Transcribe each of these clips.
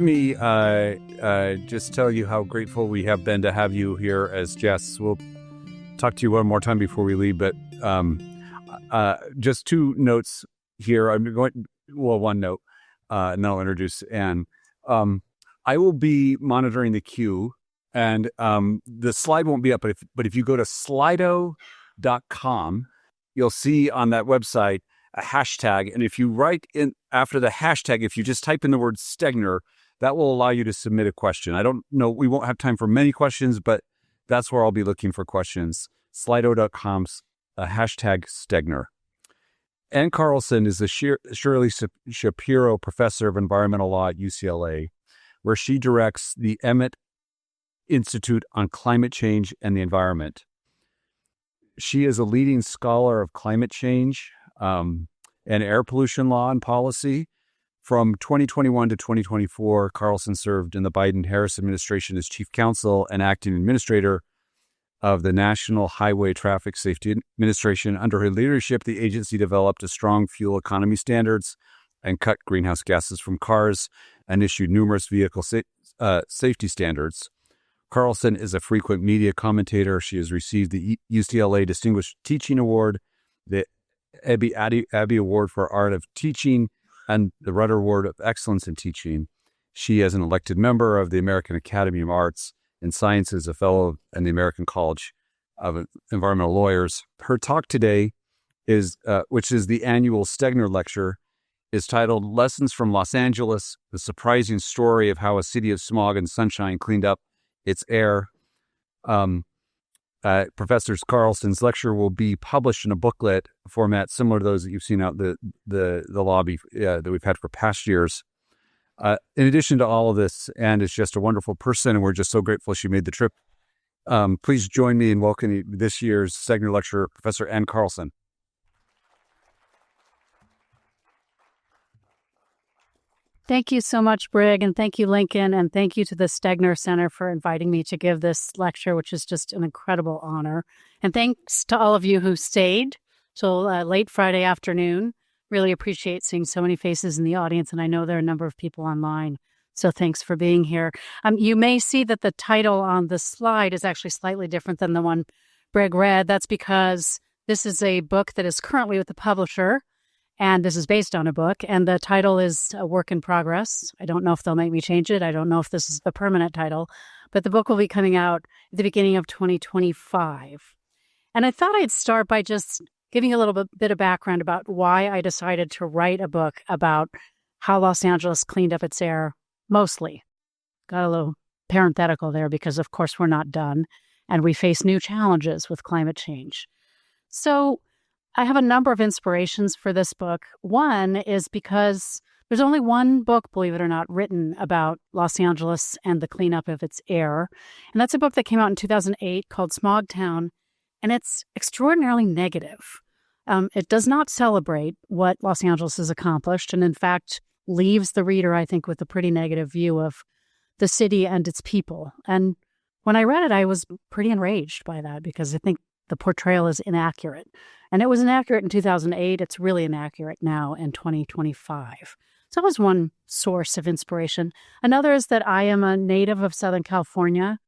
me just tell you how grateful we have been to have you here as guests. We'll talk to you one more time before we leave, but just two notes here. One note, and then I'll introduce Anne. I will be monitoring the queue, and the slide won't be up, but if you go to slido.com, you'll see on that website a hashtag, and if you write in after the hashtag, if you just type in the word Stegner, that will allow you to submit a question. I don't know, we won't have time for many questions, but that's where I'll be looking for questions. Slido.com's hashtag Stegner. Anne Carlson is the Shirley Shapiro Professor of Environmental Law at UCLA, where she directs the Emmett Institute on Climate Change and the Environment. She is a leading scholar of climate change and air pollution law and policy. From 2021 to 2024, Carlson served in the Biden-Harris administration as chief counsel and acting administrator of the National Highway Traffic Safety Administration. Under her leadership, the agency developed a strong fuel economy standards and cut greenhouse gases from cars and issued numerous vehicle safety standards. Carlson is a frequent media commentator. She has received the UCLA Distinguished Teaching Award, the Abbey Award for Art of Teaching, and the Rutter Award of Excellence in Teaching. She is an elected member of the American Academy of Arts and Sciences, a fellow in the American College of Environmental Lawyers. Her talk today is, which is the annual Stegner Lecture, is titled Lessons from Los Angeles, the surprising story of how a city of smog and sunshine cleaned up its air. Professor Carlson's lecture will be published in a booklet format similar to those that you've seen out the lobby that we've had for past years. In addition to all of this, Anne is just a wonderful person, and we're just so grateful she made the trip. Please join me in welcoming this year's Stegner lecturer, Professor Anne Carlson. Thank you so much, Brig, and thank you, Lincoln, and thank you to the Stegner Center for inviting me to give this lecture, which is just an incredible honor. And thanks to all of you who stayed till late Friday afternoon. Really appreciate seeing so many faces in the audience, and I know there are a number of people online, so thanks for being here. You may see that the title on the slide is actually slightly different than the one Brig read. That's because this is a book that is currently with the publisher, and this is based on a book, and the title is a work in progress. I don't know if they'll make me change it. I don't know if this is a permanent title, but the book will be coming out at the beginning of 2025. And I thought I'd start by just giving a little bit of background about why I decided to write a book about how Los Angeles cleaned up its air, mostly. Got a little parenthetical there because, of course, we're not done, and we face new challenges with climate change. So I have a number of inspirations for this book. One is because there's only one book, believe it or not, written about Los Angeles and the cleanup of its air. And that's a book that came out in 2008 called Smog Town, and it's extraordinarily negative. It does not celebrate what Los Angeles has accomplished, and in fact leaves the reader, I think, with a pretty negative view of the city and its people. And when I read it, I was pretty enraged by that because I think the portrayal is inaccurate. And it was inaccurate in 2008. It's really inaccurate now in 2025. So that was one source of inspiration. Another is that I am a native of Southern California.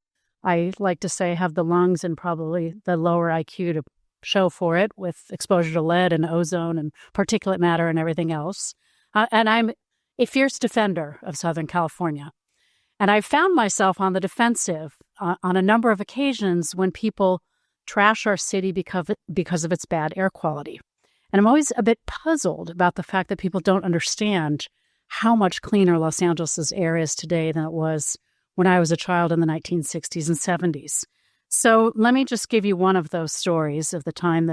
I like to say I have the lungs and probably the lower IQ to show for it with exposure to lead and ozone and particulate matter and everything else. And I'm a fierce defender of Southern California. And I found myself on the defensive on a number of occasions when people trash our city because of its bad air quality. And I'm always a bit puzzled about the fact that people don't understand how much cleaner Los Angeles' air is today than it was when I was a child in the 1960s and 70s. So let me just give you one of those stories of the time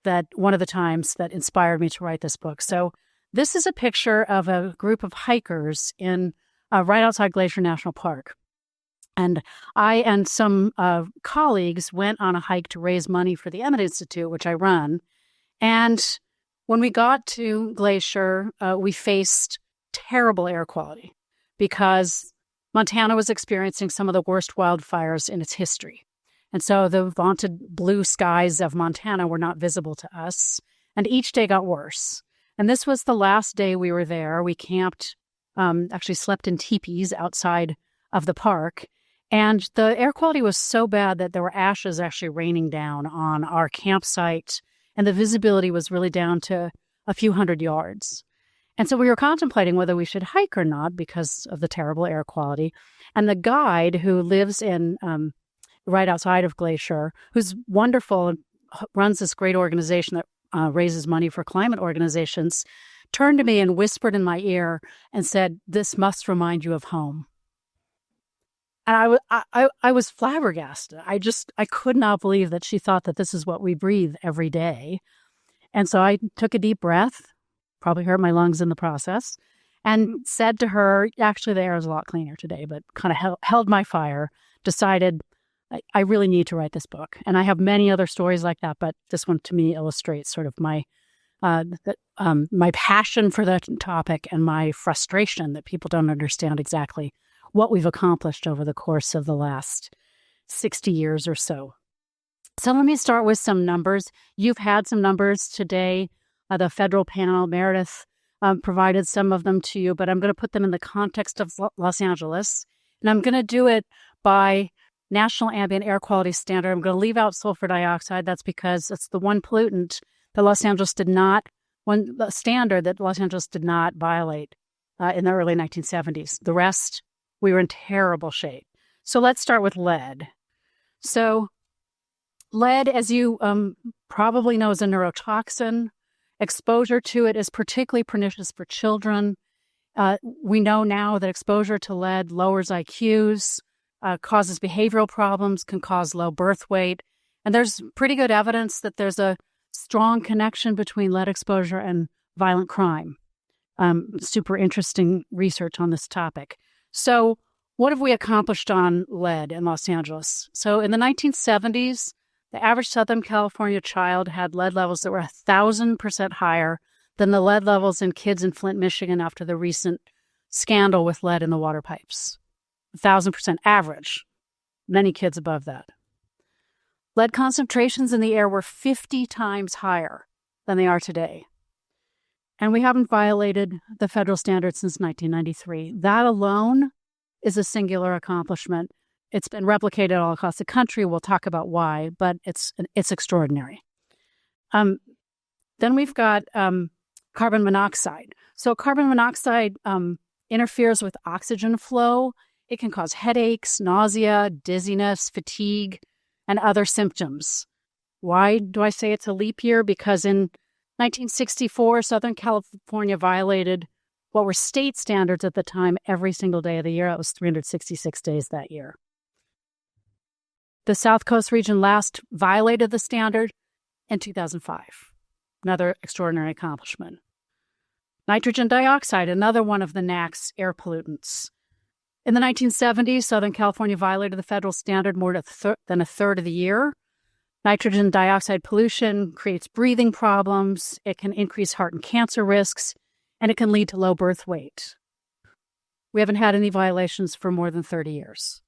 that one of the times that inspired me to write this book. So this is a picture of a group of hikers in right outside Glacier National Park. And I and some colleagues went on a hike to raise money for the Emmett Institute, which I run. And when we got to Glacier, we faced terrible air quality because Montana was experiencing some of the worst wildfires in its history. And so the vaunted blue skies of Montana were not visible to us. And each day got worse. And this was the last day we were there. We camped actually slept in teepees outside of the park. And the air quality was so bad that there were ashes actually raining down on our campsite, and the visibility was really down to a few hundred yards. And so we were contemplating whether we should hike or not because of the terrible air quality. And the guide who lives in right outside of Glacier, who's wonderful and runs this great organization that raises money for climate organizations, turned to me and whispered in my ear and said, "This must remind you of home." And I was flabbergasted. I could not believe that she thought that this is what we breathe every day. And so I took a deep breath, probably hurt my lungs in the process, and said to her, actually, the air is a lot cleaner today, but kind of held my fire, decided I really need to write this book. And I have many other stories like that, but this one to me illustrates sort of my passion for that topic and my frustration that people don't understand exactly what we've accomplished over the course of the last 60 years or so. So let me start with some numbers. You've had some numbers today. The federal panel, Meredith, provided some of them to you, but I'm going to put them in the context of Los Angeles. And I'm going to do it by National Ambient Air Quality Standard. I'm going to leave out sulfur dioxide. That's because it's the one pollutant that Los Angeles did not, the standard that Los Angeles did not violate in the early 1970s. The rest, we were in terrible shape. So let's start with lead. So lead, as you probably know, is a neurotoxin. Exposure to it is particularly pernicious for children. We know now that exposure to lead lowers IQs, causes behavioral problems, can cause low birth weight. And there's pretty good evidence that there's a strong connection between lead exposure and violent crime. Super interesting research on this topic. So what have we accomplished on lead in Los Angeles? So in the 1970s, the average Southern California child had lead levels that were 1,000% higher than the lead levels in kids in Flint, Michigan after the recent scandal with lead in the water pipes. 1,000% average. Many kids above that. Lead concentrations in the air were 50 times higher than they are today. And we haven't violated the federal standard since 1993. That alone is a singular accomplishment. It's been replicated all across the country. We'll talk about why, but it's extraordinary. Then we've got carbon monoxide. So carbon monoxide interferes with oxygen flow. It can cause headaches, nausea, dizziness, fatigue, and other symptoms. Why do I say it's a leap year? Because in 1964, Southern California violated what were state standards at the time every single day of the year. It was 366 days that year. The South Coast region last violated the standard in 2005. Another extraordinary accomplishment. Nitrogen dioxide, another one of the NAAQS air pollutants. In the 1970s, Southern California violated the federal standard more than a third of the year. Nitrogen dioxide pollution creates breathing problems. It can increase heart and cancer risks, and it can lead to low birth weight. We haven't had any violations for more than 30 years.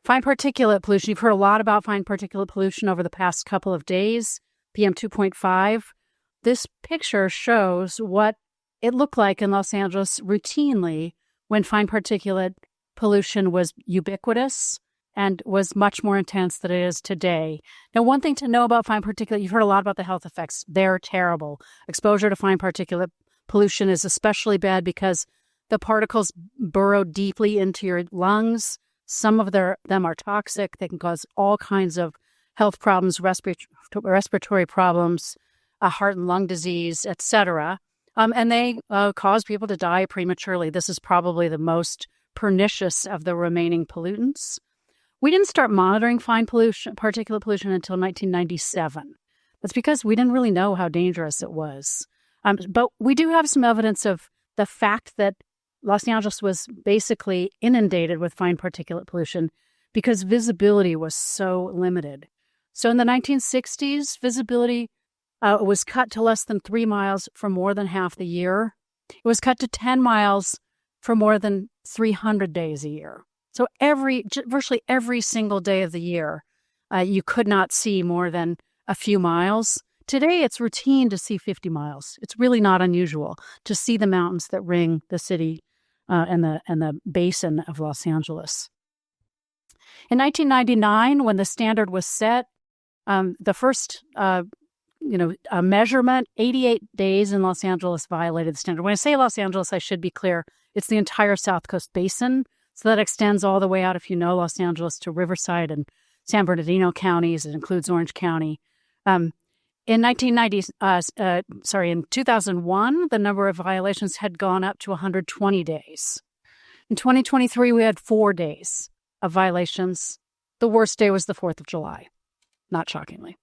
Fine particulate pollution. You've heard a lot about fine particulate pollution over the past couple of days, PM 2.5. This picture shows what it looked like in Los Angeles routinely when fine particulate pollution was ubiquitous and was much more intense than it is today. Now, one thing to know about fine particulate, you've heard a lot about the health effects. They're terrible. Exposure to fine particulate pollution is especially bad because the particles burrow deeply into your lungs. Some of them are toxic. They can cause all kinds of health problems, respiratory problems, heart and lung disease, etc. And they cause people to die prematurely. This is probably the most pernicious of the remaining pollutants. We didn't start monitoring fine particulate pollution until 1997. That's because we didn't really know how dangerous it was. But we do have some evidence of the fact that Los Angeles was basically inundated with fine particulate pollution because visibility was so limited. So in the 1960s, visibility was cut to less than 3 miles for more than half the year. It was cut to 10 miles for more than 300 days a year. So virtually every single day of the year, you could not see more than a few miles Today, it's routine to see 50 miles. It's really not unusual to see the mountains that ring the city and the basin of Los Angeles. In 1999, when the standard was set, the first measurement, 88 days in Los Angeles violated the standard. When I say Los Angeles, I should be clear. It's the entire South Coast Basin. So that extends all the way out, if you know Los Angeles, to Riverside and San Bernardino counties. It includes Orange County. In 2001, the number of violations had gone up to 120 days. In 2023, we had 4 days of violations. The worst day was the 4th of July, not shockingly.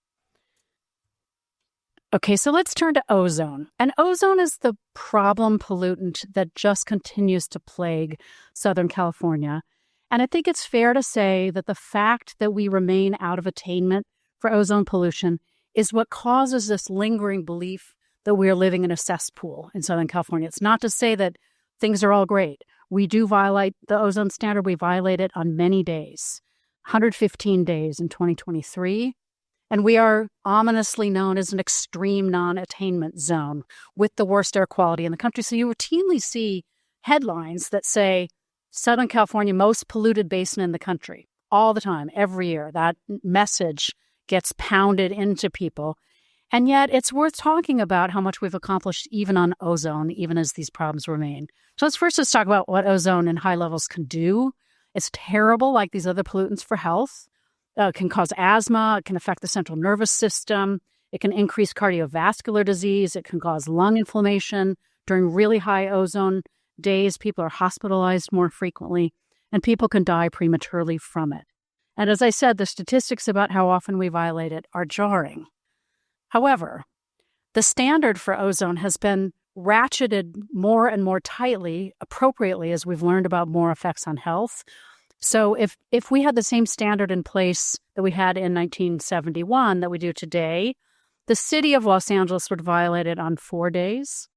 Okay, so let's turn to ozone. And ozone is the problem pollutant that just continues to plague Southern California. And I think it's fair to say that the fact that we remain out of attainment for ozone pollution is what causes this lingering belief that we are living in a cesspool in Southern California. It's not to say that things are all great. We do violate the ozone standard. We violate it on many days, 115 days in 2023. And we are ominously known as an extreme non-attainment zone with the worst air quality in the country. So you routinely see headlines that say, Southern California, most polluted basin in the country, all the time, every year. That message gets pounded into people. And yet it's worth talking about how much we've accomplished even on ozone, even as these problems remain. So let's first just talk about what ozone in high levels can do. It's terrible, like these other pollutants, for health. It can cause asthma. It can affect the central nervous system. It can increase cardiovascular disease. It can cause lung inflammation. During really high ozone days, people are hospitalized more frequently, and people can die prematurely from it. And as I said, the statistics about how often we violate it are jarring. However, the standard for ozone has been ratcheted more and more tightly, appropriately, as we've learned about more effects on health. So if we had the same standard in place that we had in 1971 that we do today, the city of Los Angeles would violate it on 4 days,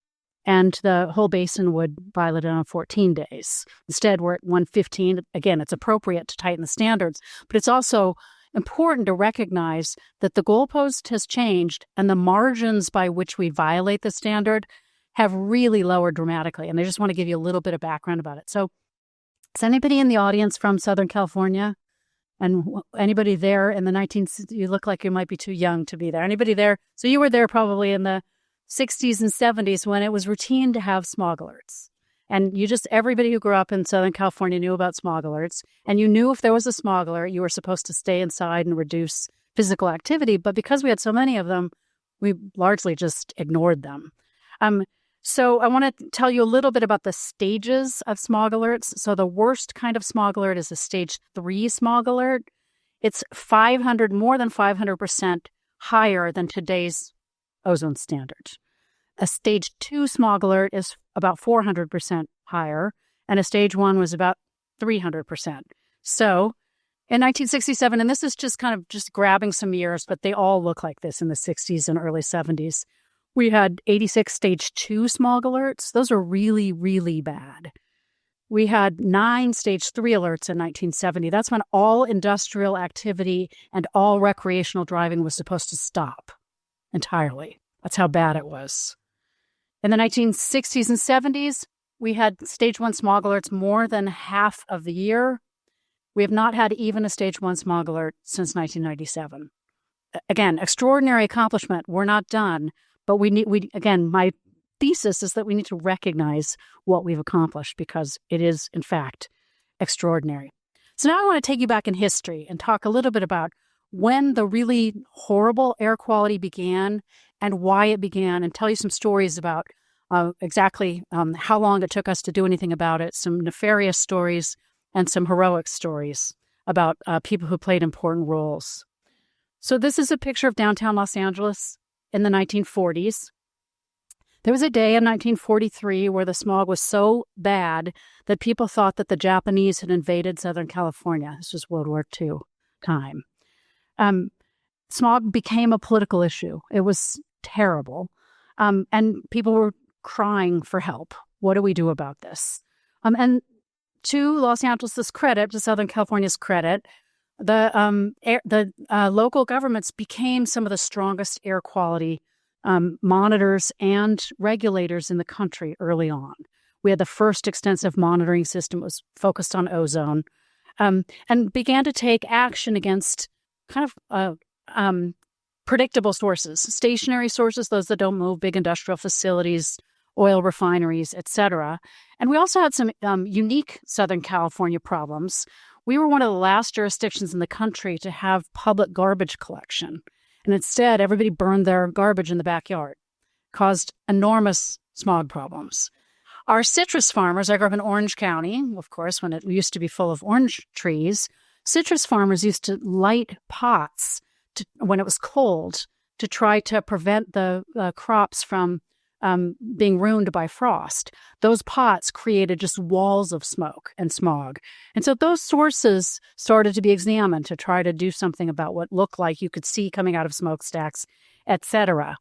and the whole basin would violate it on 14 days. Instead, we're at 115. Again, it's appropriate to tighten the standards, but it's also important to recognize that the goalpost has changed and the margins by which we violate the standard have really lowered dramatically. And I just want to give you a little bit of background about it. So is anybody in the audience from Southern California? And anybody there in the you look like you might be too young to be there. Anybody there? So you were there probably in the 60s and 70s when it was routine to have smog alerts. And everybody who grew up in Southern California knew about smog alerts. And you knew if there was a smog alert, you were supposed to stay inside and reduce physical activity. But because we had so many of them, we largely just ignored them. So I want to tell you a little bit about the stages of smog alerts. So the worst kind of smog alert is a stage 3 smog alert. It's more than 500% higher than today's ozone standard. A stage 2 smog alert is about 400% higher, and a stage 1 was about 300%. So in 1967, and this is just kind of just grabbing some years, but they all look like this in the 60s and early 70s. We had 86 stage 2 smog alerts. Those are really, really bad. We had 9 stage 3 alerts in 1970. That's when all industrial activity and all recreational driving was supposed to stop entirely. That's how bad it was. In the 1960s and 70s, we had stage 1 smog alerts more than half of the year. We have not had even a stage 1 smog alert since 1997. Again, extraordinary accomplishment. We're not done. But my thesis is that we need to recognize what we've accomplished because it is, in fact, extraordinary. So now I want to take you back in history and talk a little bit about when the really horrible air quality began and why it began, and tell you some stories about exactly how long it took us to do anything about it, some nefarious stories and some heroic stories about people who played important roles. So this is a picture of downtown Los Angeles in the 1940s. There was a day in 1943 where the smog was so bad that people thought that the Japanese had invaded Southern California. This was World War II time. Smog became a political issue. It was terrible. And people were crying for help. What do we do about this? And to Los Angeles' credit, to Southern California's credit, The local governments became some of the strongest air quality monitors and regulators in the country early on. We had the first extensive monitoring system that was focused on ozone, and began to take action against kind of predictable sources, stationary sources, those that don't move, big industrial facilities, oil refineries, etc. And we also had some unique Southern California problems. We were one of the last jurisdictions in the country to have public garbage collection. And instead, everybody burned their garbage in the backyard, caused enormous smog problems. Our citrus farmers, I grew up in Orange County, of course, when it used to be full of orange trees. Citrus farmers used to light pots when it was cold to try to prevent the crops from being ruined by frost. Those pots created just walls of smoke and smog. And so those sources started to be examined to try to do something about what looked like you could see coming out of smokestacks, etc.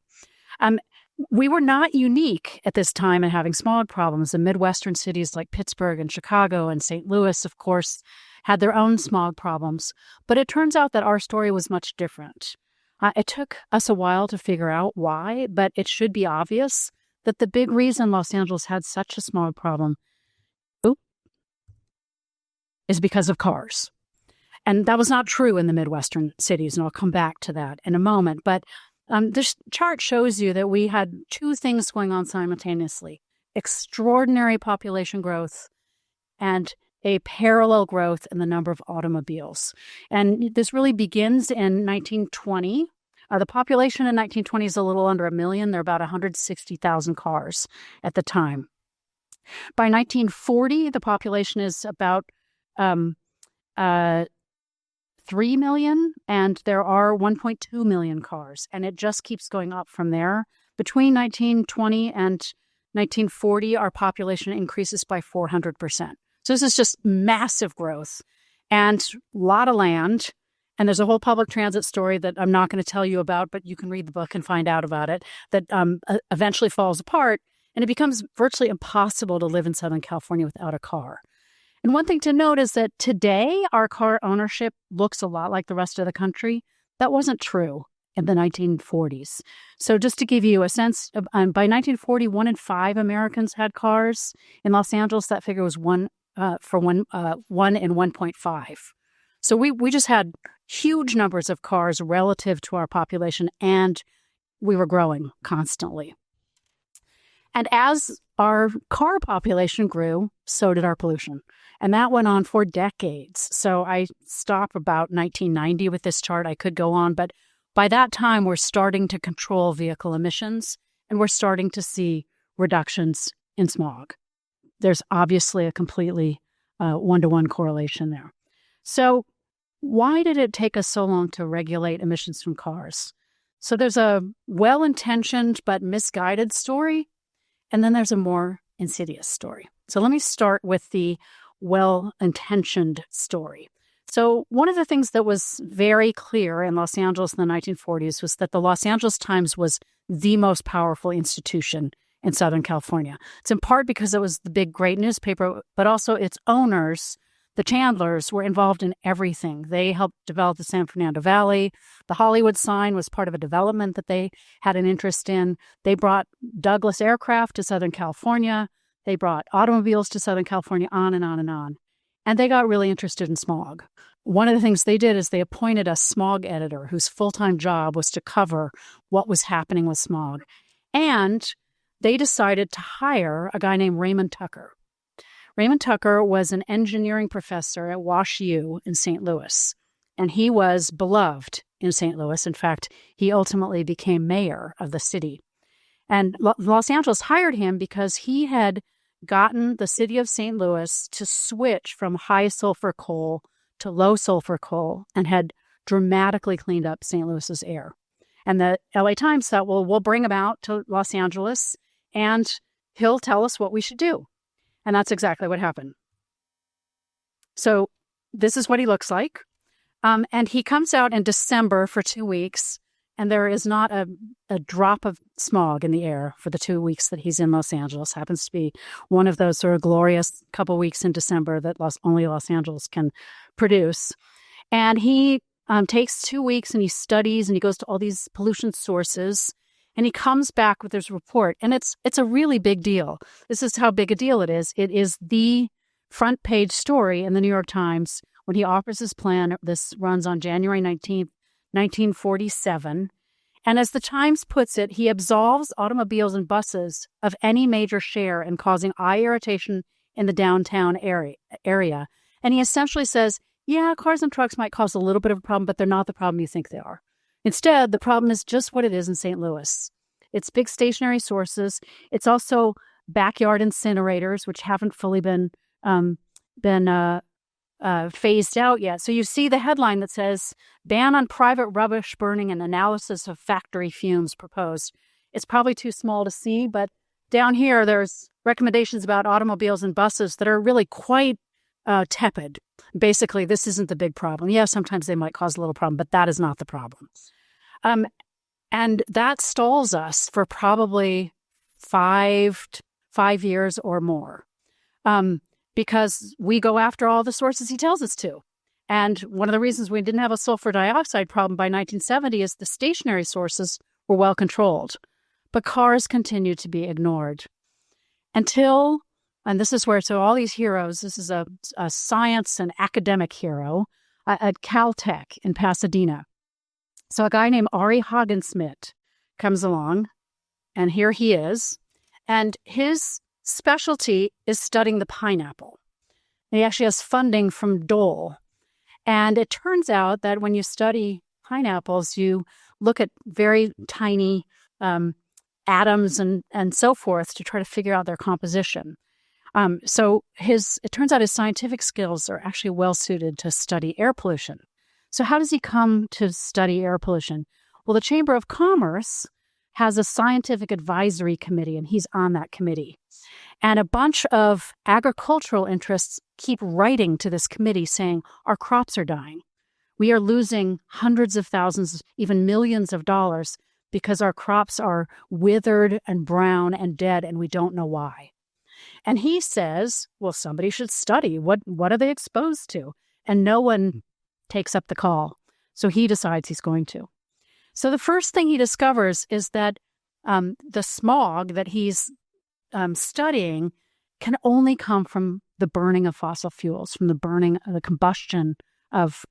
We were not unique at this time in having smog problems. The Midwestern cities like Pittsburgh and Chicago and St. Louis, of course, had their own smog problems. But it turns out that our story was much different. It took us a while to figure out why, but it should be obvious that the big reason Los Angeles had such a smog problem is because of cars. And that was not true in the Midwestern cities, and I'll come back to that in a moment. But this chart shows you that we had two things going on simultaneously: extraordinary population growth and a parallel growth in the number of automobiles. And this really begins in 1920. The population in 1920 is a little under 1 million. There are about 160,000 cars at the time. By 1940, the population is about 3 million, and there are 1.2 million cars. And it just keeps going up from there. Between 1920 and 1940, our population increases by 400%. So this is just massive growth and a lot of land. And there's a whole public transit story that I'm not going to tell you about, but you can read the book and find out about it, that eventually falls apart. And it becomes virtually impossible to live in Southern California without a car. And one thing to note is that today our car ownership looks a lot like the rest of the country. That wasn't true in the 1940s. So just to give you a sense, by 1940, 1 in 5 Americans had cars. In Los Angeles, that figure was 1 in 1.5. So we just had huge numbers of cars relative to our population, and we were growing constantly. And as our car population grew, so did our pollution. And that went on for decades. So I stop about 1990 with this chart. I could go on, but by that time, we're starting to control vehicle emissions, and we're starting to see reductions in smog. There's obviously a completely one-to-one correlation there. So why did it take us so long to regulate emissions from cars? So there's a well-intentioned but misguided story, and then there's a more insidious story. So let me start with the well-intentioned story. So one of the things that was very clear in Los Angeles in the 1940s was that the Los Angeles Times was the most powerful institution in Southern California. It's in part because it was the big, great newspaper, but also its owners, the Chandlers, were involved in everything. They helped develop the San Fernando Valley. The Hollywood sign was part of a development that they had an interest in. They brought Douglas aircraft to Southern California. They brought automobiles to Southern California, on and on and on. And they got really interested in smog. One of the things they did is they appointed a smog editor whose full-time job was to cover what was happening with smog. And they decided to hire a guy named Raymond Tucker. Raymond Tucker was an engineering professor at Wash U in St. Louis, and he was beloved in St. Louis. In fact, he ultimately became mayor of the city. And Los Angeles hired him because he had gotten the city of St. Louis to switch from high sulfur coal to low sulfur coal and had dramatically cleaned up St. Louis's air. And the LA Times thought, well, we'll bring him out to Los Angeles and he'll tell us what we should do. And that's exactly what happened. So this is what he looks like. And he comes out in December for 2 weeks, and there is not a drop of smog in the air for the 2 weeks that he's in Los Angeles. Happens to be one of those sort of glorious couple weeks in December that only Los Angeles can produce. And he takes 2 weeks and he studies and he goes to all these pollution sources and he comes back with his report. And it's a really big deal. This is how big a deal it is. It is the front page story in the New York Times when he offers his plan. This runs on January 19th, 1947. And as the Times puts it, he absolves automobiles and buses of any major share in causing eye irritation in the downtown area. And he essentially says, yeah, cars and trucks might cause a little bit of a problem, but they're not the problem you think they are. Instead, the problem is just what it is in St. Louis. It's big stationary sources. It's also backyard incinerators, which haven't fully been phased out yet. So you see the headline that says, ban on private rubbish burning and analysis of factory fumes proposed. It's probably too small to see, but down here there's recommendations about automobiles and buses that are really quite tepid. Basically, this isn't the big problem. Yeah, sometimes they might cause a little problem, but that is not the problem. And that stalls us for probably 5 years or more. Because we go after all the sources he tells us to. And one of the reasons we didn't have a sulfur dioxide problem by 1970 is the stationary sources were well controlled. But cars continued to be ignored. Until, and this is where, so all these heroes, this is a science and academic hero at Caltech in Pasadena. So a guy named Ari Haagen-Smit comes along, and here he is. And his specialty is studying the pineapple. He actually has funding from Dole. And it turns out that when you study pineapples, you look at very tiny atoms and so forth to try to figure out their composition. So it turns out his scientific skills are actually well suited to study air pollution. So how does he come to study air pollution? Well, the Chamber of Commerce has a scientific advisory committee, and he's on that committee. And a bunch of agricultural interests keep writing to this committee saying, our crops are dying. We are losing hundreds of thousands, even millions of dollars because our crops are withered and brown and dead, and we don't know why. And he says, well, somebody should study. What are they exposed to? And no one takes up the call. So he decides he's going to. So the first thing he discovers is that the smog that he's studying can only come from the burning of fossil fuels, from the combustion of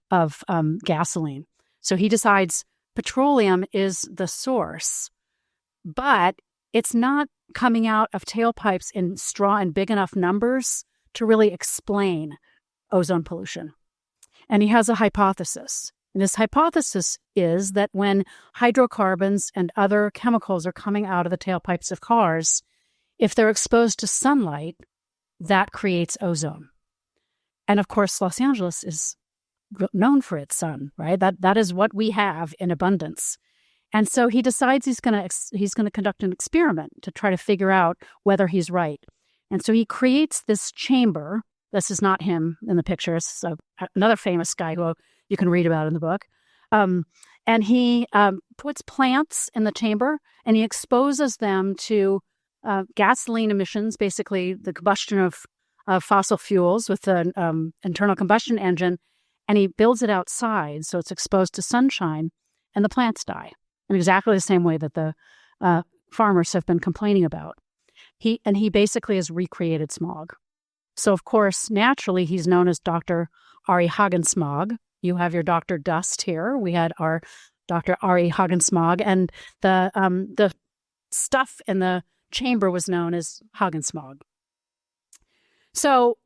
gasoline. So he decides petroleum is the source, but it's not coming out of tailpipes in big enough numbers to really explain ozone pollution. And he has a hypothesis. And his hypothesis is that when hydrocarbons and other chemicals are coming out of the tailpipes of cars, if they're exposed to sunlight, that creates ozone. And of course, Los Angeles is known for its sun, right? That is what we have in abundance. And so he decides he's going to conduct an experiment to try to figure out whether he's right. And so he creates this chamber. This is not him in the picture. It's another famous guy who you can read about in the book. And he puts plants in the chamber, and he exposes them to gasoline emissions, basically the combustion of fossil fuels with an internal combustion engine, and he builds it outside so it's exposed to sunshine, and the plants die in exactly the same way that the farmers have been complaining about. He basically has recreated smog. So, of course, naturally, he's known as Dr. Ari Haagen-Smog. You have your Dr. Dust here. We had our Dr. Ari Haagen-Smog, and the stuff in the chamber was known as Haagen-Smog. So,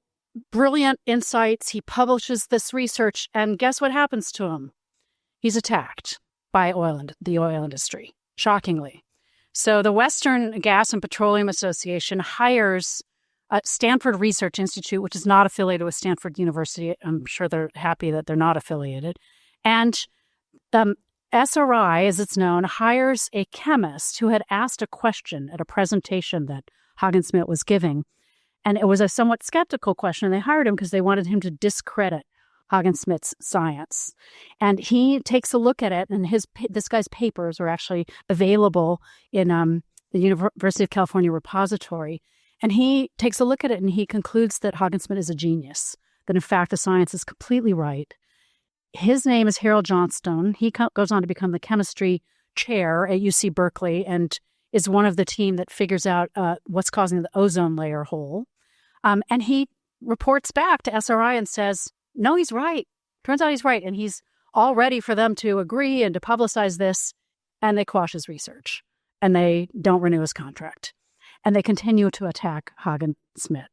brilliant insights. He publishes this research, and guess what happens to him? He's attacked by the oil industry, shockingly. So the Western Gas and Petroleum Association hires Stanford Research Institute, which is not affiliated with Stanford University. I'm sure they're happy that they're not affiliated. And SRI, as it's known, hires a chemist who had asked a question at a presentation that Haagen-Smit was giving. And it was a somewhat skeptical question. And they hired him because they wanted him to discredit Haagen-Smith's science. And he takes a look at it, and this guy's papers are actually available in the University of California repository. And he takes a look at it, and he concludes that Haagen-Smit is a genius, that in fact the science is completely right. His name is Harold Johnstone. He goes on to become the chemistry chair at UC Berkeley and is one of the team that figures out what's causing the ozone layer hole. And he reports back to SRI and says, no, he's right. Turns out he's right. And he's all ready for them to agree and to publicize this. And they quash his research. And they don't renew his contract. And they continue to attack Hagen-Smit.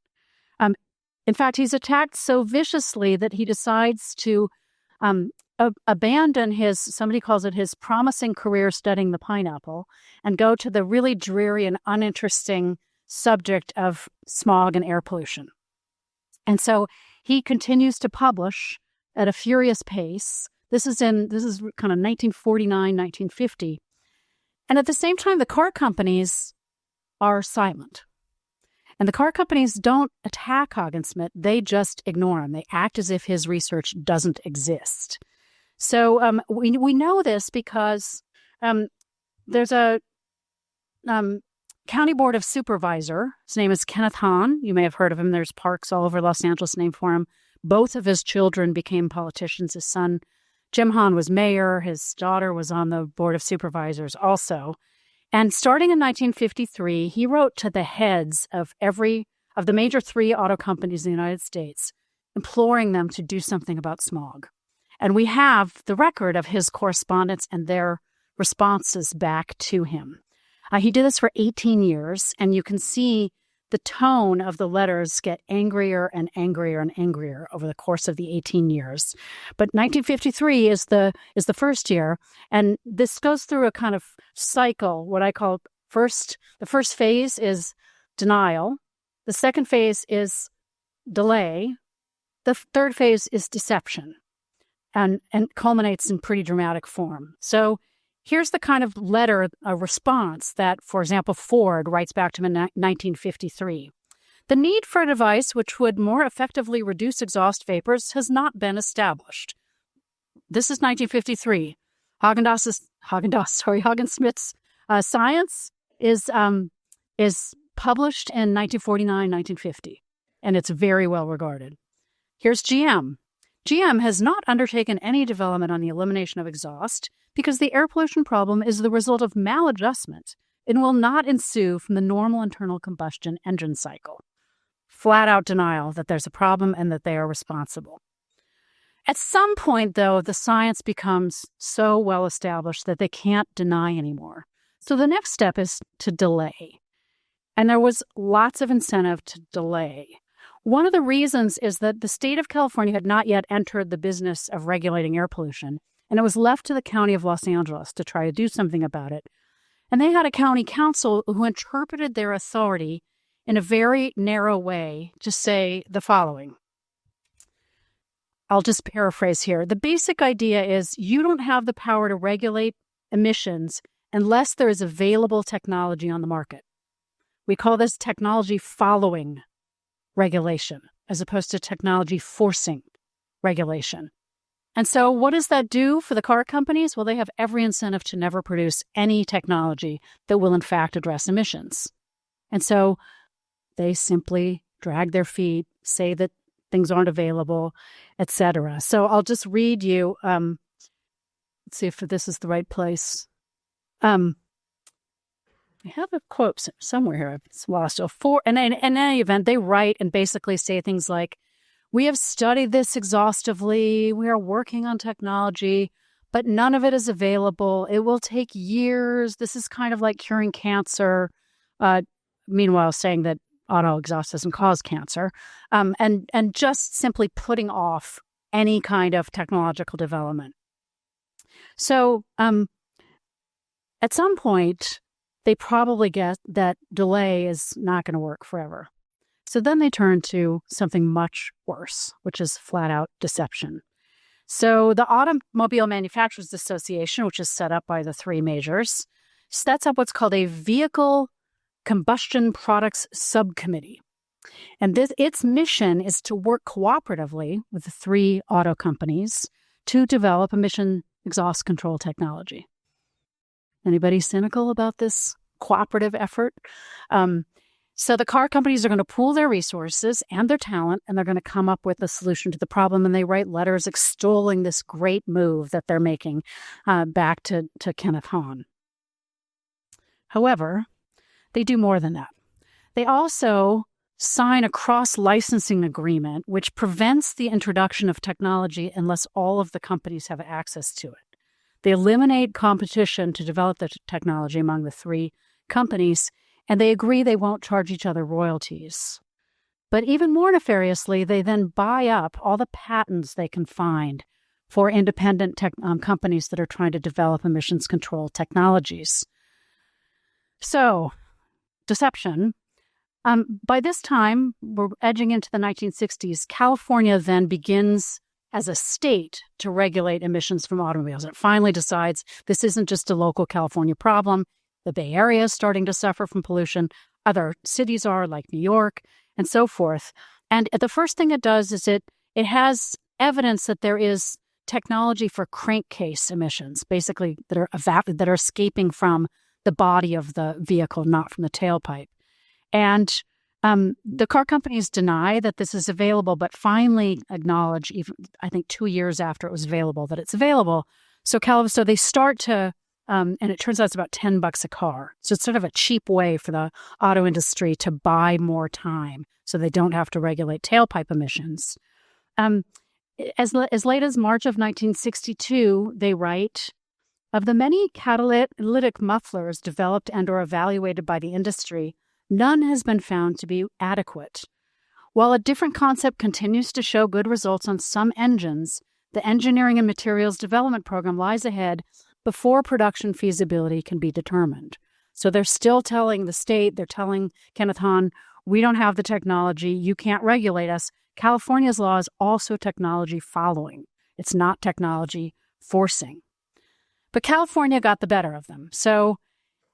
In fact, he's attacked so viciously that he decides to abandon his, somebody calls it his promising career studying the pineapple, and go to the really dreary and uninteresting subject of smog and air pollution. And so he continues to publish at a furious pace. This is kind of 1949, 1950. And at the same time, the car companies are silent. And the car companies don't attack Hagen-Smit. They just ignore him. They act as if his research doesn't exist. So we know this because there's a county board of supervisor. His name is Kenneth Hahn. You may have heard of him. There's parks all over Los Angeles named for him. Both of his children became politicians. His son, Jim Hahn, was mayor. His daughter was on the board of supervisors also. And starting in 1953, he wrote to the heads of the major 3 auto companies in the United States, imploring them to do something about smog. And we have the record of his correspondence and their responses back to him. He did this for 18 years, and you can see the tone of the letters get angrier and angrier and angrier over the course of the 18 years. But 1953 is the first year, and this goes through a kind of cycle, what I call the first phase is denial, the second phase is delay, the third phase is deception, and culminates in pretty dramatic form. So here's the kind of letter, a response that, for example, Ford writes back to him in 1953. The need for a device which would more effectively reduce exhaust vapors has not been established. This is 1953. Hagen-Smith's science is published in 1949, 1950, and it's very well regarded. Here's GM. GM has not undertaken any development on the elimination of exhaust because the air pollution problem is the result of maladjustment and will not ensue from the normal internal combustion engine cycle. Flat out denial that there's a problem and that they are responsible. At some point, though, the science becomes so well established that they can't deny anymore. So the next step is to delay. And there was lots of incentive to delay. One of the reasons is that the state of California had not yet entered the business of regulating air pollution, and it was left to the county of Los Angeles to try to do something about it. And they had a county council who interpreted their authority in a very narrow way to say the following. I'll just paraphrase here. The basic idea is you don't have the power to regulate emissions unless there is available technology on the market. We call this technology following regulation, as opposed to technology forcing regulation. And so what does that do for the car companies? Well, they have every incentive to never produce any technology that will in fact address emissions. And so they simply drag their feet, say that things aren't available, etc. So I'll just read you, let's see if this is the right place. I have a quote somewhere here. I've lost it. And in any event, they write and basically say things like, we have studied this exhaustively. We are working on technology, but none of it is available. It will take years. This is kind of like curing cancer. Meanwhile, saying that auto exhaust doesn't cause cancer. And just simply putting off any kind of technological development. So at some point, they probably get that delay is not going to work forever. So then they turn to something much worse, which is flat out deception. So the Automobile Manufacturers Association, which is set up by the 3 majors, sets up what's called a Vehicle Combustion Products Subcommittee. And its mission is to work cooperatively with the 3 auto companies to develop emission exhaust control technology. Anybody cynical about this cooperative effort? So the car companies are going to pool their resources and their talent, and they're going to come up with a solution to the problem. And they write letters extolling this great move that they're making back to Kenneth Hahn. However, they do more than that. They also sign a cross-licensing agreement, which prevents the introduction of technology unless all of the companies have access to it. They eliminate competition to develop the technology among the three companies, and they agree they won't charge each other royalties. But even more nefariously, they then buy up all the patents they can find for independent companies that are trying to develop emissions control technologies. So, deception. By this time, we're edging into the 1960s, California then begins as a state to regulate emissions from automobiles. It finally decides this isn't just a local California problem. The Bay Area is starting to suffer from pollution. Other cities are, like New York, and so forth. And the first thing it does is it has evidence that there is technology for crankcase emissions, basically that are escaping from the body of the vehicle, not from the tailpipe. And the car companies deny that this is available, but finally acknowledge, even I think 2 years after it was available, that it's available. So they start to, and it turns out it's about $10 a car. So it's sort of a cheap way for the auto industry to buy more time, so they don't have to regulate tailpipe emissions. As late as March of 1962, they write, of the many catalytic mufflers developed and or evaluated by the industry, none has been found to be adequate. While a different concept continues to show good results on some engines, the engineering and materials development program lies ahead before production feasibility can be determined. So they're still telling the state, they're telling Kenneth Hahn, we don't have the technology, you can't regulate us. California's law is also technology following. It's not technology forcing. But California got the better of them. So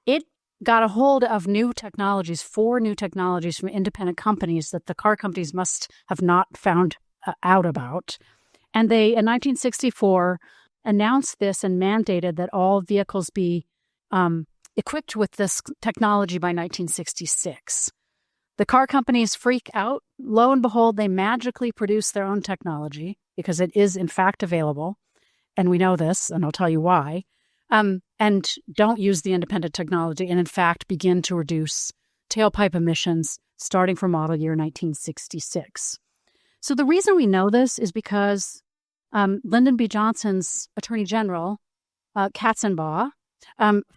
it got a hold of new technologies, 4 new technologies from independent companies that the car companies must have not found out about. And they, in 1964, announced this and mandated that all vehicles be equipped with this technology by 1966. The car companies freak out. Lo and behold, they magically produce their own technology because it is, in fact, available. And we know this, and I'll tell you why. And don't use the independent technology and, in fact, begin to reduce tailpipe emissions starting from model year 1966. So the reason we know this is because Lyndon B. Johnson's Attorney General, Katzenbach,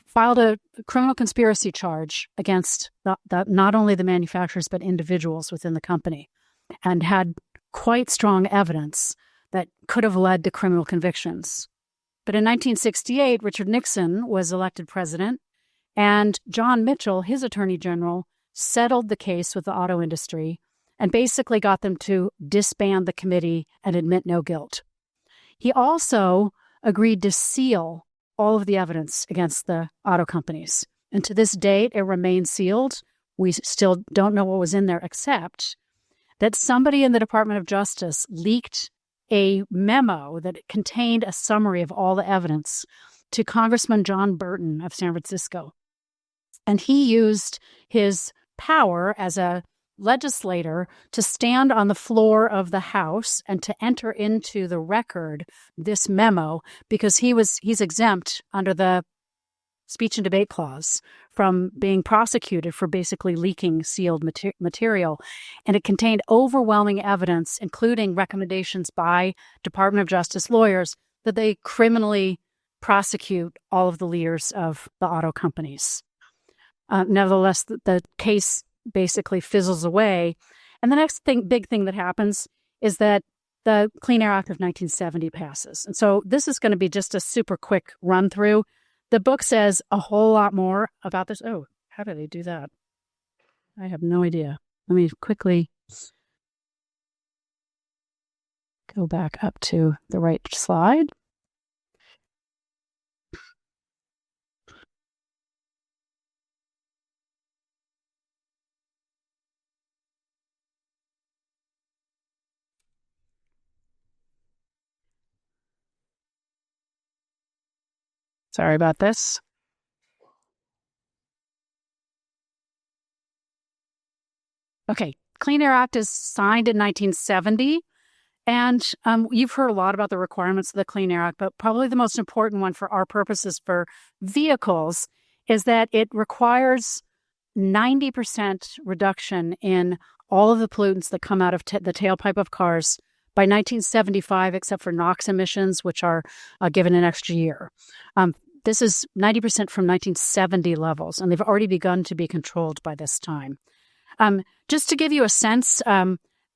filed a criminal conspiracy charge against not only the manufacturers but individuals within the company, and had quite strong evidence that could have led to criminal convictions. But in 1968, Richard Nixon was elected president, and John Mitchell, his attorney general, settled the case with the auto industry and basically got them to disband the committee and admit no guilt. He also agreed to seal all of the evidence against the auto companies. And to this date, it remains sealed. We still don't know what was in there, except that somebody in the Department of Justice leaked a memo that contained a summary of all the evidence to Congressman John Burton of San Francisco. And he used his power as a legislator to stand on the floor of the House and to enter into the record this memo because he's exempt under the speech and debate clause from being prosecuted for basically leaking sealed material. And it contained overwhelming evidence, including recommendations by Department of Justice lawyers, that they criminally prosecute all of the leaders of the auto companies. Nevertheless, the case basically fizzles away. And the next big thing that happens is that the Clean Air Act of 1970 passes. And so this is going to be just a super quick run through. The book says a whole lot more about this. Oh, how did they do that? I have no idea. Let me quickly go back up to the right slide. Sorry about this. Okay, Clean Air Act is signed in 1970. And you've heard a lot about the requirements of the Clean Air Act, but probably the most important one for our purposes for vehicles is that it requires 90% reduction in all of the pollutants that come out of the tailpipe of cars by 1975, except for NOx emissions, which are given an extra year. This is 90% from 1970 levels, and they've already begun to be controlled by this time. Just to give you a sense,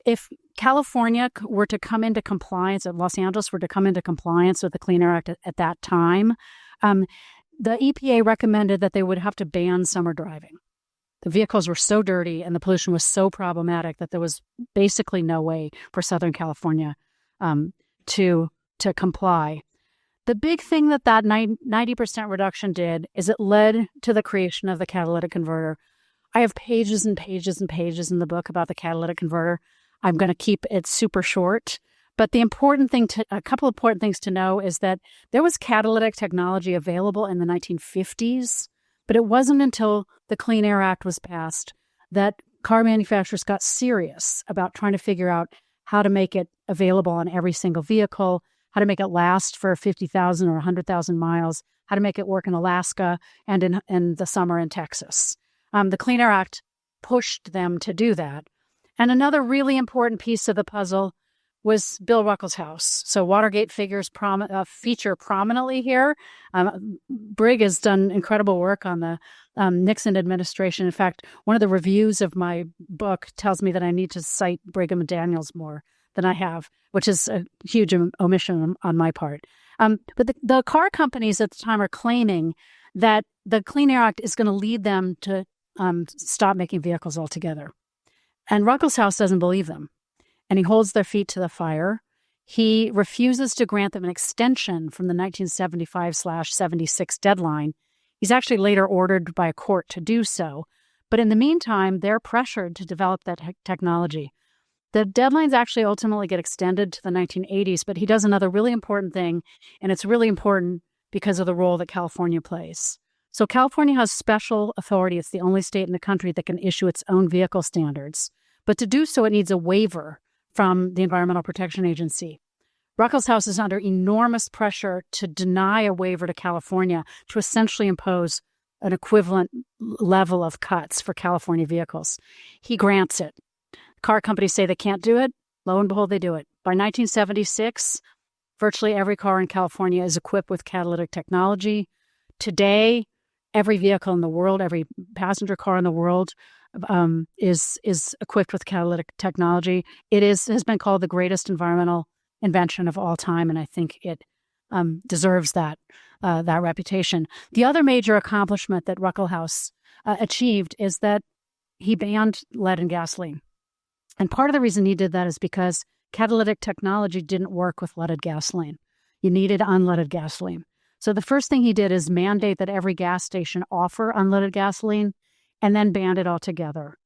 if California were to come into compliance, or Los Angeles were to come into compliance with the Clean Air Act at that time, the EPA recommended that they would have to ban summer driving. The vehicles were so dirty and the pollution was so problematic that there was basically no way for Southern California to comply. The big thing that 90% reduction did is it led to the creation of the catalytic converter. I have pages and pages and pages in the book about the catalytic converter. I'm going to keep it super short. But a couple of important things to know is that there was catalytic technology available in the 1950s, but it wasn't until the Clean Air Act was passed that car manufacturers got serious about trying to figure out how to make it available on every single vehicle, how to make it last for 50,000 or 100,000 miles, how to make it work in Alaska and in the summer in Texas. The Clean Air Act pushed them to do that. And another really important piece of the puzzle was Bill Ruckelshaus. So Watergate figures feature prominently here. Brig has done incredible work on the Nixon administration. In fact, one of the reviews of my book tells me that I need to cite Brigham and Daniels more than I have, which is a huge omission on my part. But the car companies at the time are claiming that the Clean Air Act is going to lead them to stop making vehicles altogether. And Ruckelshaus doesn't believe them. And he holds their feet to the fire. He refuses to grant them an extension from the 1975/76 deadline. He's actually later ordered by a court to do so. But in the meantime, they're pressured to develop that technology. The deadlines actually ultimately get extended to the 1980s, but he does another really important thing, and it's really important because of the role that California plays. So California has special authority. It's the only state in the country that can issue its own vehicle standards. But to do so, it needs a waiver from the Environmental Protection Agency. Ruckelshaus is under enormous pressure to deny a waiver to California to essentially impose an equivalent level of cuts for California vehicles. He grants it. Car companies say they can't do it. Lo and behold, they do it. By 1976, virtually every car in California is equipped with catalytic technology. Today, every vehicle in the world, every passenger car in the world is equipped with catalytic technology. It has been called the greatest environmental invention of all time, and I think it deserves that reputation. The other major accomplishment that Ruckelshaus achieved is that he banned lead in gasoline. And part of the reason he did that is because catalytic technology didn't work with leaded gasoline. You needed unleaded gasoline. So the first thing he did is mandate that every gas station offer unleaded gasoline, and then banned it altogether.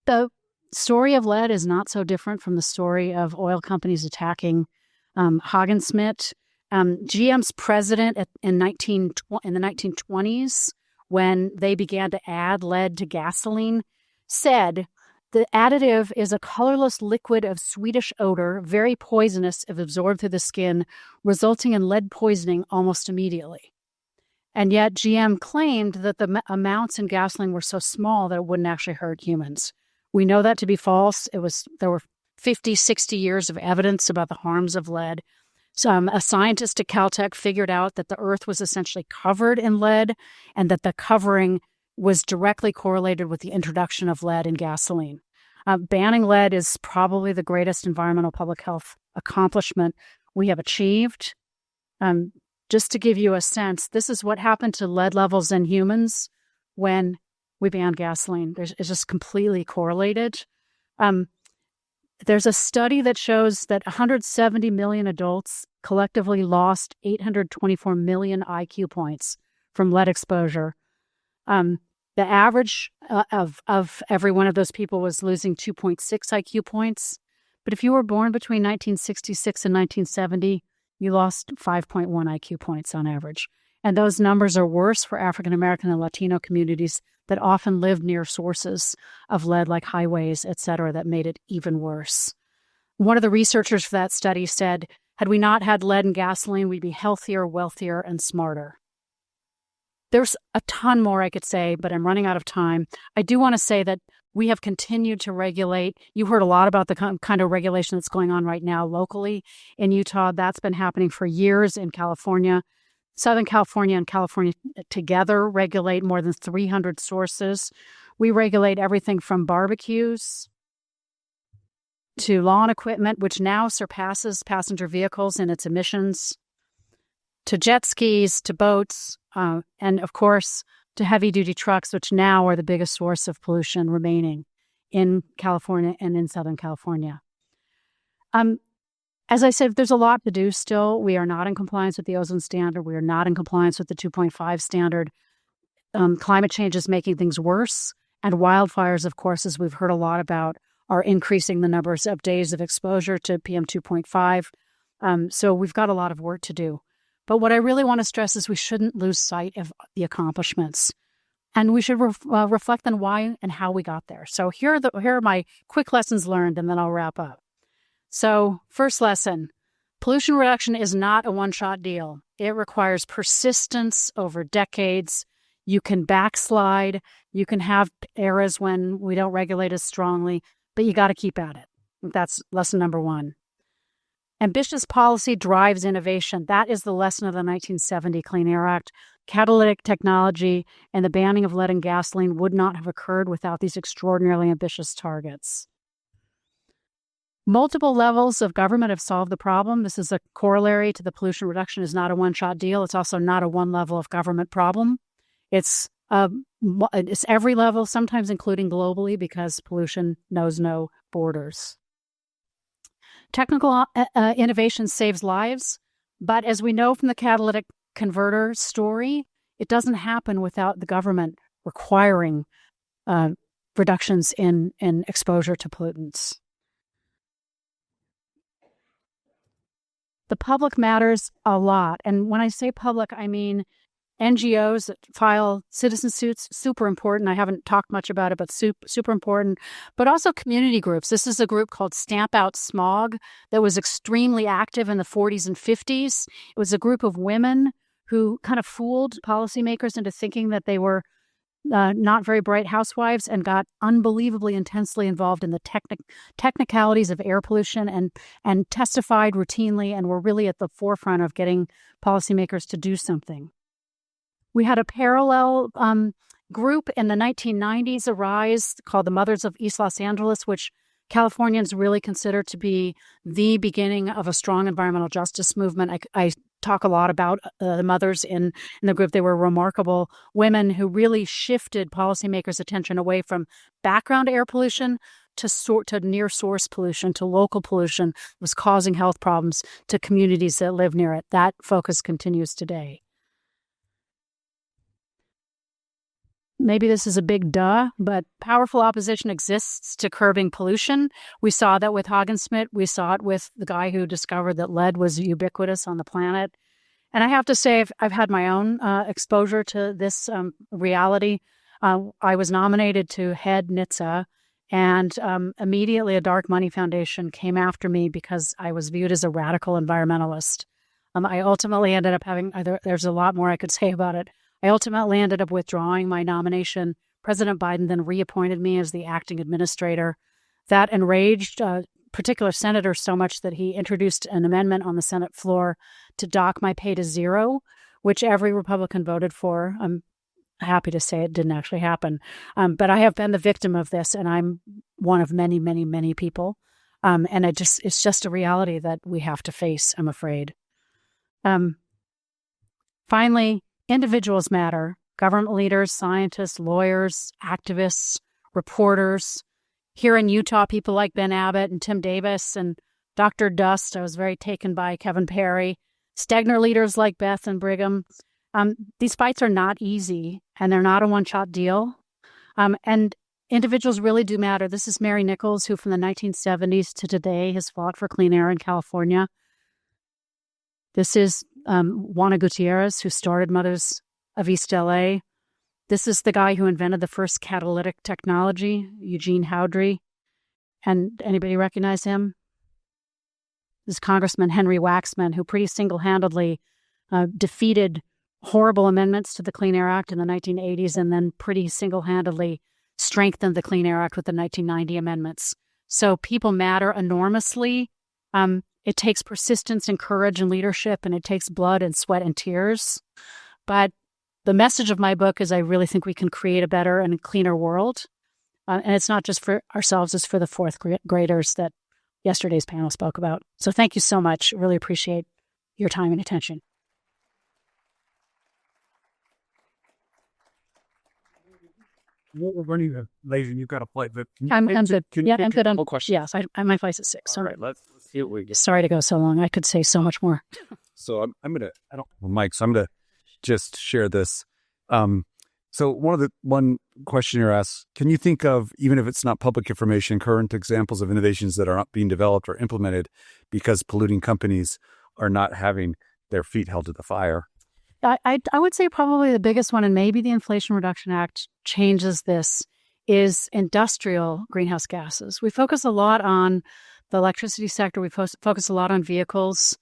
The story of lead is not so different from the story of oil companies attacking Haagen-Smit. GM's president in the 1920s, when they began to add lead to gasoline, said, "The additive is a colorless liquid of sweetish odor, very poisonous if absorbed through the skin, resulting in lead poisoning almost immediately." And yet GM claimed that the amounts in gasoline were so small that it wouldn't actually hurt humans. We know that to be false. There were 50, 60 years of evidence about the harms of lead. So, a scientist at Caltech figured out that the Earth was essentially covered in lead and that the covering was directly correlated with the introduction of lead in gasoline. Banning lead is probably the greatest environmental public health accomplishment we have achieved. Just to give you a sense, this is what happened to lead levels in humans when we banned gasoline. It's just completely correlated. There's a study that shows that 170 million adults collectively lost 824 million IQ points from lead exposure. The average of every one of those people was losing 2.6 IQ points. But if you were born between 1966 and 1970, you lost 5.1 IQ points on average. And those numbers are worse for African American and Latino communities that often lived near sources of lead like highways, et cetera, that made it even worse. One of the researchers for that study said, had we not had lead in gasoline, we'd be healthier, wealthier, and smarter. There's a ton more I could say, but I'm running out of time. I do want to say that we have continued to regulate. You heard a lot about the kind of regulation that's going on right now locally in Utah. That's been happening for years in California. Southern California and California together regulate more than 300 sources. We regulate everything from barbecues to lawn equipment, which now surpasses passenger vehicles in its emissions, to jet skis, to boats, and of course, to heavy-duty trucks, which now are the biggest source of pollution remaining in California and in Southern California. As I said, there's a lot to do still. We are not in compliance with the ozone standard. We are not in compliance with the 2.5 standard. Climate change is making things worse. And wildfires, of course, as we've heard a lot about, are increasing the numbers of days of exposure to PM 2.5. So we've got a lot of work to do. But what I really want to stress is we shouldn't lose sight of the accomplishments. And we should reflect on why and how we got there. So here are my quick lessons learned, and then I'll wrap up. So first lesson, pollution reduction is not a one-shot deal. It requires persistence over decades. You can backslide. You can have eras when we don't regulate as strongly, but you got to keep at it. That's lesson number one. Ambitious policy drives innovation. That is the lesson of the 1970 Clean Air Act. Catalytic technology and the banning of lead in gasoline would not have occurred without these extraordinarily ambitious targets. Multiple levels of government have solved the problem. This is a corollary to the pollution reduction is not a one-shot deal. It's also not a one level of government problem. It's every level, sometimes including globally, because pollution knows no borders. Technical innovation saves lives, but as we know from the catalytic converter story, it doesn't happen without the government requiring reductions in exposure to pollutants. The public matters a lot. And when I say public, I mean NGOs that file citizen suits, super important. I haven't talked much about it, but super important. But also community groups. This is a group called Stamp Out Smog that was extremely active in the 40s and 50s. It was a group of women who kind of fooled policymakers into thinking that they were not very bright housewives and got unbelievably intensely involved in the technicalities of air pollution and testified routinely and were really at the forefront of getting policymakers to do something. We had a parallel group in the 1990s arise called the Mothers of East Los Angeles, which Californians really consider to be the beginning of a strong environmental justice movement. I talk a lot about the mothers in the group. They were remarkable women who really shifted policymakers' attention away from background air pollution to near source pollution, to local pollution that was causing health problems to communities that live near it. That focus continues today. Maybe this is a big duh, but powerful opposition exists to curbing pollution. We saw that with Haagen-Smit. We saw it with the guy who discovered that lead was ubiquitous on the planet. And I have to say, I've had my own exposure to this reality. I was nominated to head NHTSA, and immediately a Dark Money Foundation came after me because I was viewed as a radical environmentalist. I ultimately ended up having, there's a lot more I could say about it. I ultimately ended up withdrawing my nomination. President Biden then reappointed me as the acting administrator. That enraged particular senator so much that he introduced an amendment on the Senate floor to dock my pay to zero, which every Republican voted for. I'm happy to say it didn't actually happen. But I have been the victim of this, and I'm one of many, many, many people. And it's just a reality that we have to face, I'm afraid. Finally, individuals matter. Government leaders, scientists, lawyers, activists, reporters. Here in Utah, people like Ben Abbott and Tim Davis and Dr. Dust. I was very taken by Kevin Perry. Stegner leaders like Beth and Brigham. These fights are not easy, and they're not a one-shot deal. And individuals really do matter. This is Mary Nichols, who from the 1970s to today has fought for clean air in California. This is Juana Gutierrez, who started Mothers of East LA. This is the guy who invented the first catalytic technology, Eugene Howdrey. And anybody recognize him? This is Congressman Henry Waxman, who pretty single-handedly defeated horrible amendments to the Clean Air Act in the 1980s and then pretty single-handedly strengthened the Clean Air Act with the 1990 amendments. So people matter enormously. It takes persistence and courage and leadership, and it takes blood and sweat and tears. But the message of my book is I really think we can create a better and cleaner world. And it's not just for ourselves, it's for the fourth graders that yesterday's panel spoke about. So thank you so much. Really appreciate your time and attention. We're running late, and you've got a flight. But I'm good. Yeah, I'm good. No question. Yes, my flight's at 6. All right, let's see what we get. Sorry to go so long. I could say so much more. So I'm gonna. I don't. Well, Mike. So I'm gonna just share this. So one questioner asks, can you think of, even if it's not public information, current examples of innovations that are not being developed or implemented because polluting companies are not having their feet held to the fire? I would say probably the biggest one, and maybe the Inflation Reduction Act changes this, is industrial greenhouse gases. We focus a lot on the electricity sector. We focus a lot on vehicles.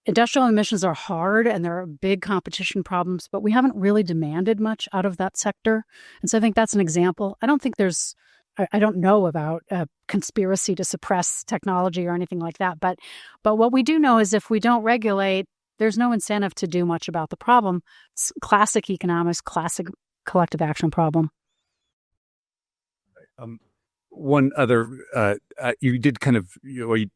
Industrial emissions are hard and there are big competition problems, but we haven't really demanded much out of that sector. And so I think that's an example. I don't know about a conspiracy to suppress technology or anything like that. But what we do know is if we don't regulate, there's no incentive to do much about the problem. It's classic economics, classic collective action problem. One other, you did kind of, you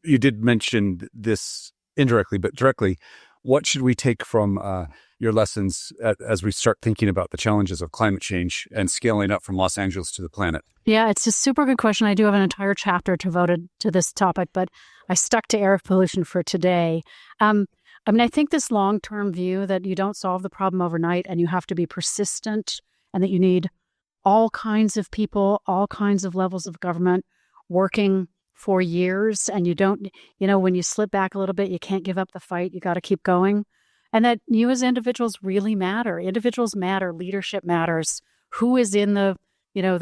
did mention this indirectly, but directly, what should we take from your lessons as we start thinking about the challenges of climate change and scaling up from Los Angeles to the planet? Yeah, it's a super good question. I do have an entire chapter devoted to this topic, but I stuck to air pollution for today. I think this long-term view that you don't solve the problem overnight and you have to be persistent and that you need all kinds of people, all kinds of levels of government working for years, and you don't, when you slip back a little bit, you can't give up the fight. You got to keep going. And that you as individuals really matter. Individuals matter. Leadership matters. Who is in the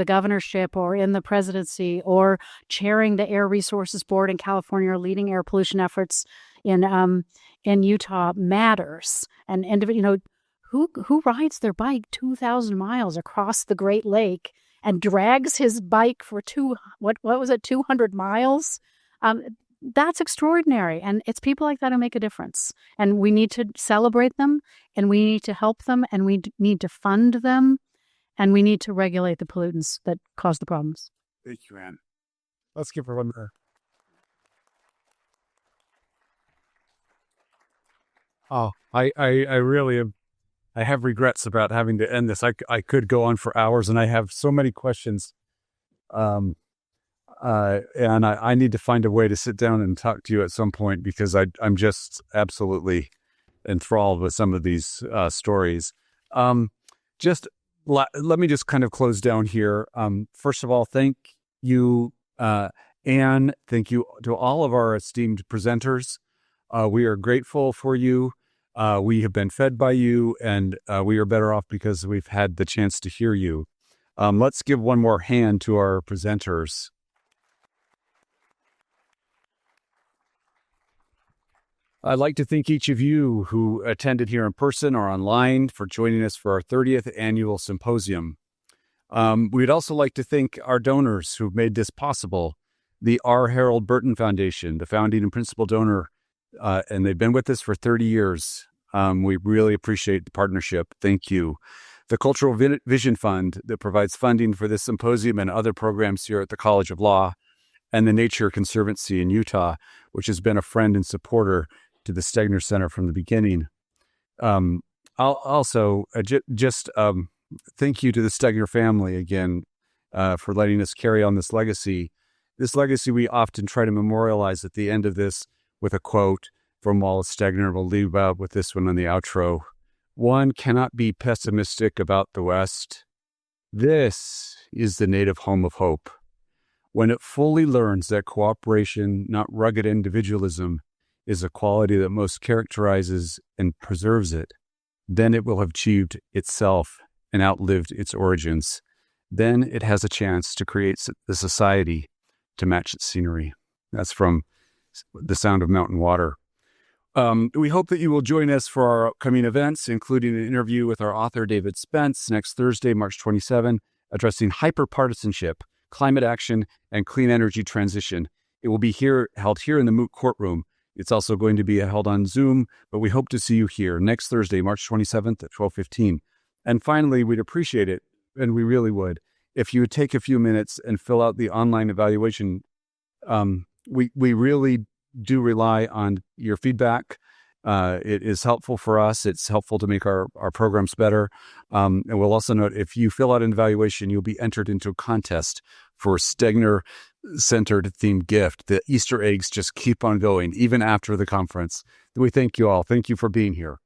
governorship or in the presidency or chairing the Air Resources Board in California or leading air pollution efforts in Utah matters. And who rides their bike 2,000 miles across the Great Lake and drags his bike for 200 miles? That's extraordinary. And it's people like that who make a difference. And we need to celebrate them, and we need to help them, and we need to fund them, and we need to regulate the pollutants that cause the problems. Thank you, Ann. Let's give her one more. Oh, I really am. I have regrets about having to end this. I could go on for hours, and I have so many questions. And I need to find a way to sit down and talk to you at some point because I'm just absolutely enthralled with some of these stories. Let me just kind of close down here. First of all, thank you, Ann. Thank you to all of our esteemed presenters. We are grateful for you. We have been fed by you, and we are better off because we've had the chance to hear you. Let's give one more hand to our presenters. I'd like to thank each of you who attended here in person or online for joining us for our 30th annual symposium. We'd also like to thank our donors who've made this possible. The R. Harold Burton Foundation, the founding and principal donor, and they've been with us for 30 years. We really appreciate the partnership. Thank you. The Cultural Vision Fund that provides funding for this symposium and other programs here at the College of Law, and the Nature Conservancy in Utah, which has been a friend and supporter to the Stegner Center from the beginning. I'll also thank you to the Stegner family again for letting us carry on this legacy. This legacy we often try to memorialize at the end of this with a quote from Wallace Stegner. We'll leave out with this one on the outro. One cannot be pessimistic about the West. This is the native home of hope. When it fully learns that cooperation, not rugged individualism, is a quality that most characterizes and preserves it, then it will have achieved itself and outlived its origins. Then it has a chance to create the society to match its scenery. That's from The Sound of Mountain Water. We hope that you will join us for our upcoming events, including an interview with our author, David Spence, next Thursday, March 27, addressing hyperpartisanship, climate action, and clean energy transition. It will be held here in the Moot Courtroom. It's also going to be held on Zoom, but we hope to see you here next Thursday, March 27th at 12:15. And finally, we'd appreciate it, and we really would, if you would take a few minutes and fill out the online evaluation. We really do rely on your feedback. It is helpful for us. It's helpful to make our programs better. And we'll also note, if you fill out an evaluation, you'll be entered into a contest for Stegner-centered themed gift. The Easter eggs just keep on going, even after the conference. We thank you all. Thank you for being here.